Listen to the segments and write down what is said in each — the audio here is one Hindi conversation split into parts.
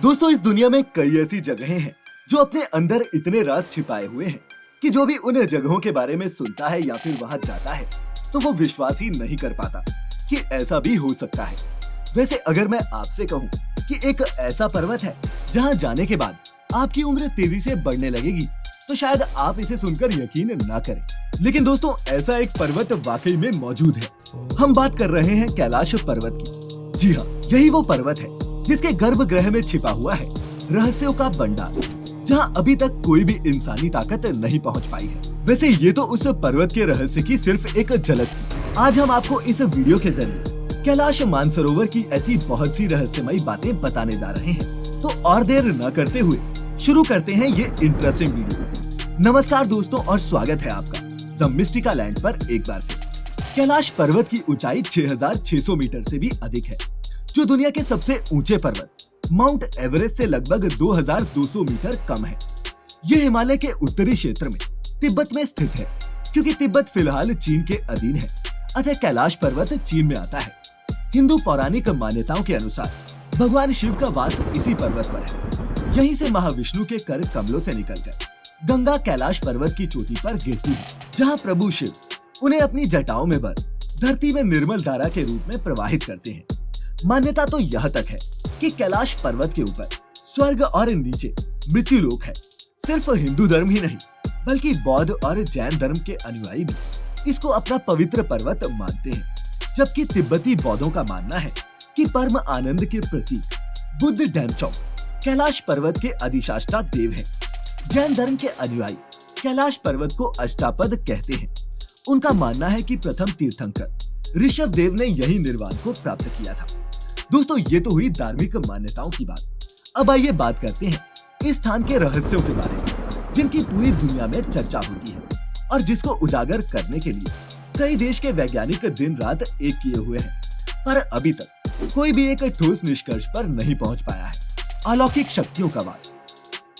दोस्तों, इस दुनिया में कई ऐसी जगहें हैं जो अपने अंदर इतने राज छिपाए हुए हैं कि जो भी उन जगहों के बारे में सुनता है या फिर वहां जाता है तो वो विश्वास ही नहीं कर पाता कि ऐसा भी हो सकता है। वैसे अगर मैं आपसे कहूं कि एक ऐसा पर्वत है जहां जाने के बाद आपकी उम्र तेजी से बढ़ने लगेगी तो शायद आप इसे सुनकर यकीन ना करें, लेकिन दोस्तों ऐसा एक पर्वत वाकई में मौजूद है। हम बात कर रहे हैं कैलाश पर्वत की। जी हाँ, यही वो पर्वत है जिसके गर्भगृह में छिपा हुआ है रहस्यों का भंडार, जहां अभी तक कोई भी इंसानी ताकत नहीं पहुंच पाई है। वैसे ये तो उस पर्वत के रहस्य की सिर्फ एक झलक थी। आज हम आपको इस वीडियो के जरिए कैलाश मानसरोवर की ऐसी बहुत सी रहस्यमयी बातें बताने जा रहे हैं। तो और देर न करते हुए शुरू करते हैं ये इंटरेस्टिंग वीडियो। नमस्कार दोस्तों और स्वागत है आपका द मिस्टिका लैंड पर एक बार फिर। कैलाश पर्वत की ऊंचाई 6600 मीटर से भी अधिक है, जो दुनिया के सबसे ऊंचे पर्वत माउंट एवरेस्ट से लगभग 2200 मीटर कम है। ये हिमालय के उत्तरी क्षेत्र में तिब्बत में स्थित है। क्योंकि तिब्बत फिलहाल चीन के अधीन है, अतः कैलाश पर्वत चीन में आता है। हिंदू पौराणिक मान्यताओं के अनुसार भगवान शिव का वास इसी पर्वत पर है। यहीं से महाविष्णु के कर कमलों से निकलकर गंगा कैलाश पर्वत की चोटी पर गिरती है, जहां प्रभु शिव उन्हें अपनी जटाओं में भर धरती में निर्मल धारा के रूप में प्रवाहित करते हैं। मान्यता तो यह तक है कि कैलाश पर्वत के ऊपर स्वर्ग और नीचे मृत्यु लोक है। सिर्फ हिंदू धर्म ही नहीं बल्कि बौद्ध और जैन धर्म के अनुयायी भी इसको अपना पवित्र पर्वत मानते हैं। जबकि तिब्बती बौद्धों का मानना है कि परम आनंद के प्रतीक बुद्ध डेमचोक कैलाश पर्वत के अधिष्ठाता देव हैं। जैन धर्म के अनुयायी कैलाश पर्वत को अष्टापद कहते हैं। उनका मानना है कि प्रथम तीर्थंकर ऋषभ देव ने यही निर्वाण को प्राप्त किया था। दोस्तों, ये तो हुई धार्मिक मान्यताओं की बात। अब आइए बात करते हैं इस स्थान के रहस्यों के बारे में, जिनकी पूरी दुनिया में चर्चा होती है और जिसको उजागर करने के लिए कई देश के वैज्ञानिक दिन रात एक किए हुए हैं, पर अभी तक कोई भी एक ठोस निष्कर्ष पर नहीं पहुंच पाया है। अलौकिक शक्तियों का वास।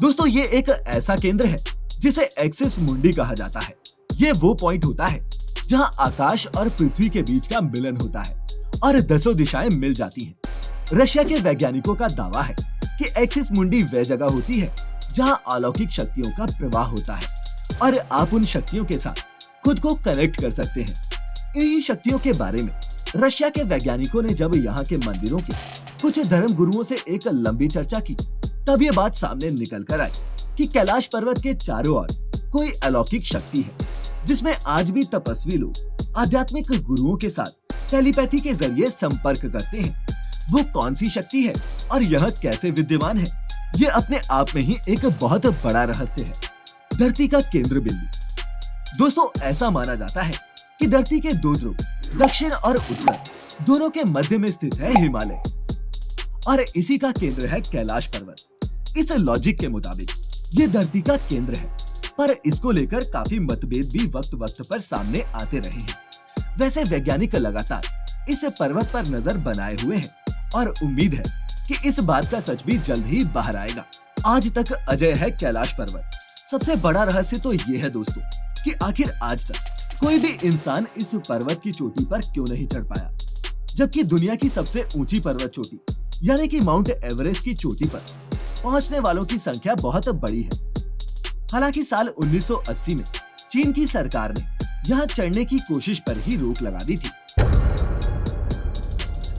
दोस्तों, ये एक ऐसा केंद्र है जिसे एक्सिस मुंडी कहा जाता है। ये वो पॉइंट होता है जहां आकाश और पृथ्वी के बीच का मिलन होता है और दसों दिशाएं मिल जाती हैं। रशिया के वैज्ञानिकों का दावा है कि एक्सिस मुंडी वह जगह होती है जहां अलौकिक शक्तियों का प्रवाह होता है और आप उन शक्तियों के साथ खुद को कनेक्ट कर सकते हैं। इन्हीं शक्तियों के बारे में रशिया के वैज्ञानिकों ने जब यहाँ के मंदिरों के कुछ धर्म गुरुओं से एक लंबी चर्चा की, तब ये बात सामने निकल कर आई कि कैलाश पर्वत के चारों ओर कोई अलौकिक शक्ति है, जिसमें आज भी तपस्वी लोग आध्यात्मिक गुरुओं के साथ टेलीपैथी के जरिए संपर्क करते हैं। वो कौन सी शक्ति है और यह कैसे विद्यमान है, ये अपने आप में ही एक बहुत बड़ा रहस्य है। धरती का केंद्र बिंदु। दोस्तों, ऐसा माना जाता है कि धरती के दो ध्रुव दक्षिण और उत्तर दोनों के मध्य में स्थित है हिमालय और इसी का केंद्र है कैलाश पर्वत। इस लॉजिक के मुताबिक ये धरती का केंद्र है, पर इसको लेकर काफी मतभेद भी वक्त वक्त पर सामने आते रहे हैं। वैसे वैज्ञानिक लगातार इस पर्वत पर नजर बनाए हुए हैं और उम्मीद है कि इस बात का सच भी जल्द ही बाहर आएगा। आज तक अजय है कैलाश पर्वत। सबसे बड़ा रहस्य तो ये है दोस्तों कि आखिर आज तक कोई भी इंसान इस पर्वत की चोटी पर क्यों नहीं चढ़ पाया, जबकि दुनिया की सबसे ऊंची पर्वत चोटी यानी कि माउंट एवरेस्ट की चोटी पर पहुंचने वालों की संख्या बहुत बड़ी है। हालांकि साल 1980 में चीन की सरकार ने यहाँ चढ़ने की कोशिश पर ही रोक लगा दी थी।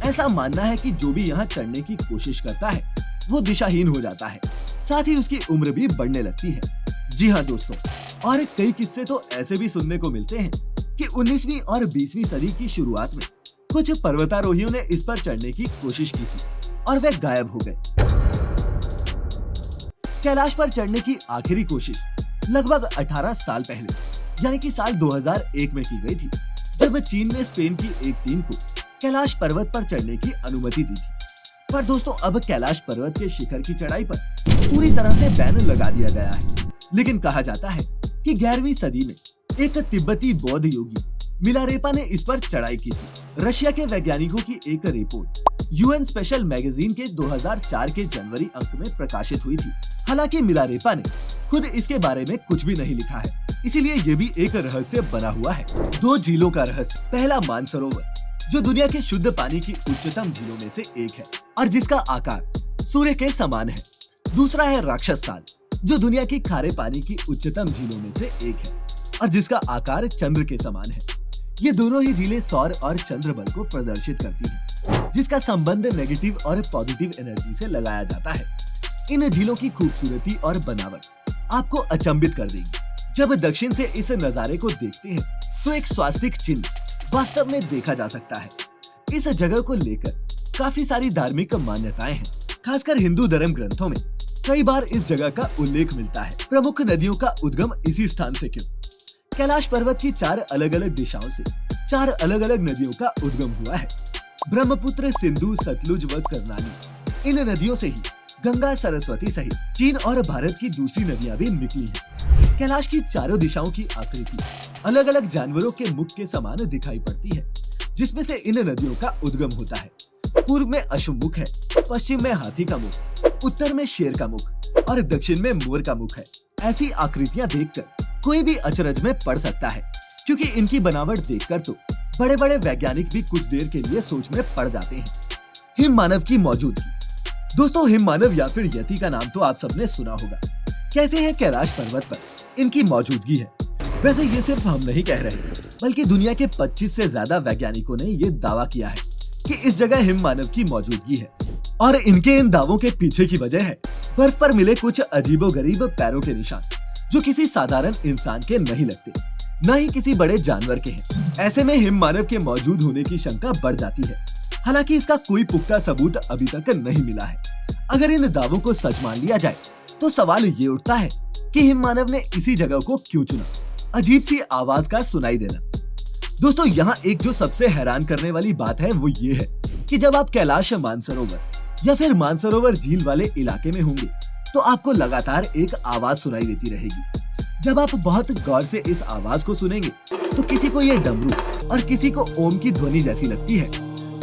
ऐसा मानना है कि जो भी यहाँ चढ़ने की कोशिश करता है वो दिशाहीन हो जाता है, साथ ही उसकी उम्र भी बढ़ने लगती है। जी हाँ दोस्तों, और कई किस्से तो ऐसे भी सुनने को मिलते हैं कि 19वीं और 20वीं सदी की शुरुआत में कुछ पर्वतारोहियों ने इस पर चढ़ने की कोशिश की थी और वे गायब हो गए। कैलाश पर चढ़ने की आखिरी कोशिश लगभग 18 साल पहले यानी कि साल 2001 में की गई थी, जब चीन ने स्पेन की एक टीम को कैलाश पर्वत पर चढ़ने की अनुमति दी थी। पर दोस्तों, अब कैलाश पर्वत के शिखर की चढ़ाई पर पूरी तरह से बैन लगा दिया गया है। लेकिन कहा जाता है कि 11वीं सदी में एक तिब्बती बौद्ध योगी मिलारेपा ने इस पर चढ़ाई की थी। रशिया के वैज्ञानिकों की एक रिपोर्ट यूएन स्पेशल मैगजीन के 2004 के जनवरी अंक में प्रकाशित हुई थी। हालांकि मिलारेपा ने खुद इसके बारे में कुछ भी नहीं लिखा है, इसीलिए ये भी एक रहस्य बना हुआ है। दो झीलों का रहस्य। पहला, मानसरोवर, जो दुनिया के शुद्ध पानी की उच्चतम झीलों में से एक है और जिसका आकार सूर्य के समान है। दूसरा है राक्षस ताल, जो दुनिया की खारे पानी की उच्चतम झीलों में से एक है और जिसका आकार चंद्र के समान है। ये दोनों ही झीलें सौर और चंद्र बल को प्रदर्शित करती हैं, जिसका संबंध नेगेटिव और पॉजिटिव एनर्जी से लगाया जाता है। इन झीलों की खूबसूरती और बनावट आपको अचंभित कर देगी। जब दक्षिण से इस नजारे को देखते हैं तो एक स्वास्तिक चिन्ह वास्तव में देखा जा सकता है। इस जगह को लेकर काफी सारी धार्मिक मान्यताएं हैं। खासकर हिंदू धर्म ग्रंथों में कई बार इस जगह का उल्लेख मिलता है। प्रमुख नदियों का उद्गम इसी स्थान से क्यों? कैलाश पर्वत की 4 अलग अलग दिशाओं से 4 अलग अलग नदियों का उद्गम हुआ है। ब्रह्मपुत्र, सिंधु, सतलुज व करनाली। इन नदियों से ही गंगा, सरस्वती सहित चीन और भारत की दूसरी नदियां भी निकली हैं। कैलाश की चारों दिशाओं की आकृति अलग अलग जानवरों के मुख के समान दिखाई पड़ती है, जिसमें से इन नदियों का उद्गम होता है। पूर्व में अश्व मुख है, पश्चिम में हाथी का मुख, उत्तर में शेर का मुख और दक्षिण में मोर का मुख है। ऐसी आकृतियां देखकर कोई भी अचरज में पड़ सकता है, क्योंकि इनकी बनावट देखकर तो बड़े बड़े वैज्ञानिक भी कुछ देर के लिए सोच में पड़ जाते हैं। हिम मानव की मौजूदगी। दोस्तों, हिम मानव या फिर यति का नाम तो आप सबने सुना होगा। कहते हैं कैलाश पर्वत पर इनकी मौजूदगी है। वैसे ये सिर्फ हम नहीं कह रहे, बल्कि दुनिया के 25 से ज्यादा वैज्ञानिकों ने ये दावा किया है कि इस जगह हिम मानव की मौजूदगी है। और इनके इन दावों के पीछे की वजह है बर्फ पर मिले कुछ अजीबोगरीब पैरों के निशान, जो किसी साधारण इंसान के नहीं लगते, न ही किसी बड़े जानवर के हैं। ऐसे में हिम मानव के मौजूद होने की शंका बढ़ जाती है। हालांकि इसका कोई पुख्ता सबूत अभी तक नहीं मिला है। अगर इन दावों को सच मान लिया जाए तो सवाल ये उठता है कि हिम मानव ने इसी जगह को क्यों चुना? अजीब सी आवाज का सुनाई देना। दोस्तों, यहाँ एक जो सबसे हैरान करने वाली बात है वो ये है कि जब आप कैलाश मानसरोवर या फिर मानसरोवर झील वाले इलाके में होंगे तो आपको लगातार एक आवाज सुनाई देती रहेगी। जब आप बहुत गौर से इस आवाज को सुनेंगे तो किसी को ये डमरू और किसी को ओम की ध्वनि जैसी लगती है।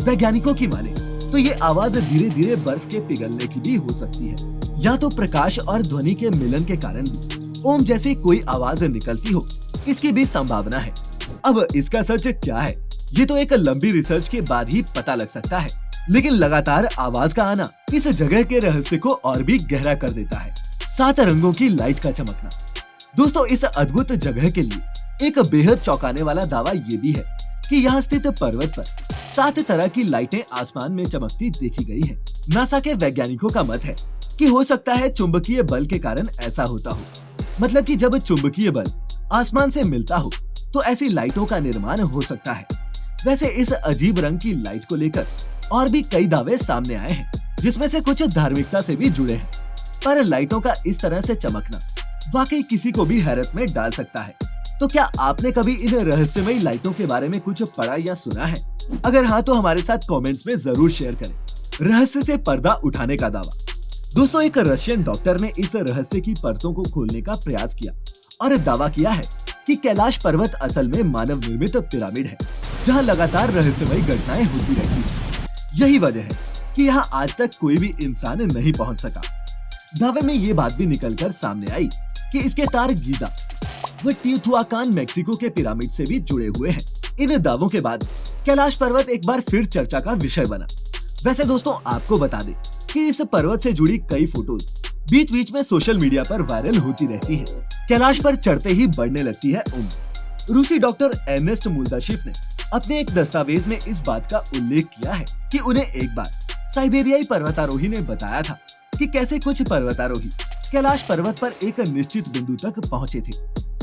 वैज्ञानिकों की माने तो ये आवाज धीरे धीरे बर्फ के पिघलने की भी हो सकती है, या तो प्रकाश और ध्वनि के मिलन के कारण भी ओम जैसी कोई आवाज निकलती हो, इसकी भी संभावना है। अब इसका सच क्या है, ये तो एक लंबी रिसर्च के बाद ही पता लग सकता है, लेकिन लगातार आवाज का आना इस जगह के रहस्य को और भी गहरा कर देता है। 7 रंगों की लाइट का चमकना। दोस्तों, इस अद्भुत जगह के लिए एक बेहद चौंकाने वाला दावा ये भी है कि यहाँ स्थित पर्वत पर 7 तरह की लाइटें आसमान में चमकती देखी गई हैं। नासा के वैज्ञानिकों का मत है कि हो सकता है चुंबकीय बल के कारण ऐसा होता हो। मतलब कि जब चुंबकीय बल आसमान से मिलता हो तो ऐसी लाइटों का निर्माण हो सकता है। वैसे इस अजीब रंग की लाइट को लेकर और भी कई दावे सामने आए हैं, जिसमें से कुछ धार्मिकता से भी जुड़े हैं। पर लाइटों का इस तरह से चमकना वाकई किसी को भी हैरत में डाल सकता है। तो क्या आपने कभी इन रहस्यमयी लाइटों के बारे में कुछ पढ़ा या सुना है? अगर हाँ तो हमारे साथ कमेंट्स में जरूर शेयर करें। रहस्य से पर्दा उठाने का दावा। दोस्तों, एक रशियन डॉक्टर ने इस रहस्य की परतों को खोलने का प्रयास किया और दावा किया है कि कैलाश पर्वत असल में मानव निर्मित पिरामिड है, जहां लगातार रहस्यमयी घटनाएं होती रहती हैं। यही वजह है कि यहाँ आज तक कोई भी इंसान नहीं पहुंच सका। दावे में ये बात भी निकलकर सामने आई कि इसके तार गीजा व टीओटिहुआकान मेक्सिको के पिरामिड से भी जुड़े हुए हैं। इन दावों के बाद कैलाश पर्वत एक बार फिर चर्चा का विषय बना। वैसे दोस्तों, आपको बता दें कि इस पर्वत से जुड़ी कई फोटोज बीच बीच में सोशल मीडिया पर वायरल होती रहती हैं। कैलाश पर चढ़ते ही बढ़ने लगती है उम्र। रूसी डॉक्टर एर्नेस्ट मुल्दाशिफ ने अपने एक दस्तावेज में इस बात का उल्लेख किया है कि उन्हें एक बार साइबेरियाई पर्वतारोही ने बताया था कि कैसे कुछ पर्वतारोही कैलाश पर्वत पर एक निश्चित बिंदु तक पहुंचे थे,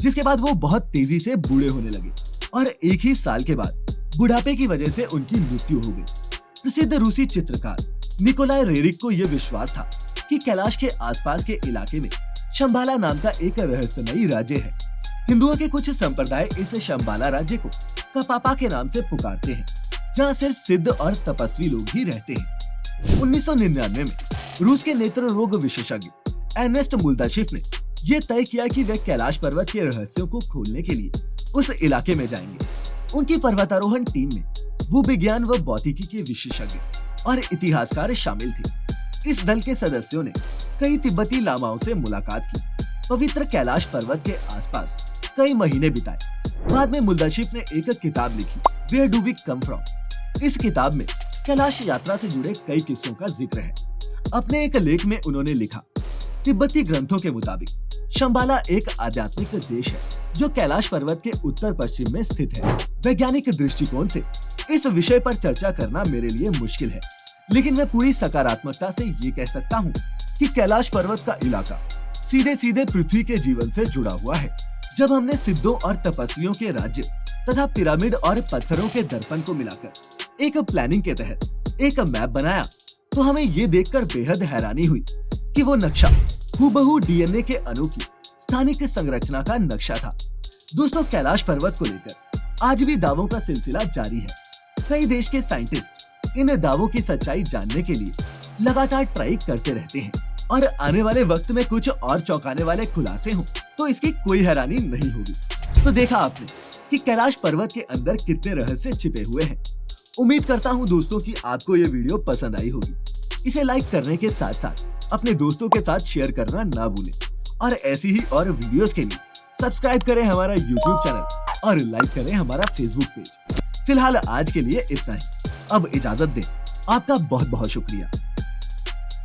जिसके बाद वो बहुत तेजी से बूढ़े होने लगे और एक ही साल के बाद बुढ़ापे की वजह से उनकी मृत्यु हो गई। प्रसिद्ध रूसी चित्रकार निकोलाई रेरिक को यह विश्वास था कि कैलाश के आसपास के इलाके में शंबाला नाम का एक रहस्यमयी राज्य है। हिंदुओं के कुछ संप्रदाय इस शंबाला राज्य को कपापा के नाम से पुकारते हैं, जहाँ सिर्फ सिद्ध और तपस्वी लोग ही रहते हैं। 1999 में रूस के नेत्र रोग विशेषज्ञ एर्नेस्ट मुल्दाशिफ ने यह तय किया कि वे कैलाश पर्वत के रहस्यों को खोलने के लिए उस इलाके में जाएंगे। उनकी पर्वतारोहण टीम में भूविज्ञान व भौतिकी के विशेषज्ञ और इतिहासकार शामिल थे। इस दल के सदस्यों ने कई तिब्बती लामाओं से मुलाकात की, पवित्र कैलाश पर्वत के आसपास कई महीने बिताए। बाद में मुल्दाशिफ ने एक किताब लिखी, where do we come from. इस किताब में कैलाश यात्रा से जुड़े कई किस्सों का जिक्र है। अपने एक लेख में उन्होंने लिखा, तिब्बती ग्रंथों के मुताबिक शंबाला एक आध्यात्मिक देश है जो कैलाश पर्वत के उत्तर पश्चिम में स्थित है। वैज्ञानिक दृष्टिकोण से इस विषय पर चर्चा करना मेरे लिए मुश्किल है, लेकिन मैं पूरी सकारात्मकता से ये कह सकता हूँ कि कैलाश पर्वत का इलाका सीधे सीधे पृथ्वी के जीवन से जुड़ा हुआ है। जब हमने सिद्धों और तपस्वियों के राज्य तथा पिरामिड और पत्थरों के दर्पण को मिलाकर एक प्लानिंग के तहत एक मैप बनाया, तो हमें ये देखकर बेहद हैरानी हुई कि वो नक्शा हूबहू डीएनए के अणु की स्थानिक संरचना का नक्शा था। दोस्तों, कैलाश पर्वत को लेकर आज भी दावों का सिलसिला जारी है। कई देश के साइंटिस्ट इन दावों की सच्चाई जानने के लिए लगातार ट्राई करते रहते हैं और आने वाले वक्त में कुछ और चौंकाने वाले खुलासे हों तो इसकी कोई हैरानी नहीं होगी। तो देखा आपने कि कैलाश पर्वत के अंदर कितने रहस्य छिपे हुए हैं। उम्मीद करता हूँ दोस्तों कि आपको ये वीडियो पसंद आई होगी। इसे लाइक करने के साथ साथ अपने दोस्तों के साथ शेयर करना ना भूलें और ऐसी ही और वीडियोस के लिए सब्सक्राइब करें हमारा YouTube चैनल और लाइक करें हमारा Facebook पेज। फिलहाल आज के लिए इतना ही। अब इजाजत दें। आपका बहुत बहुत शुक्रिया।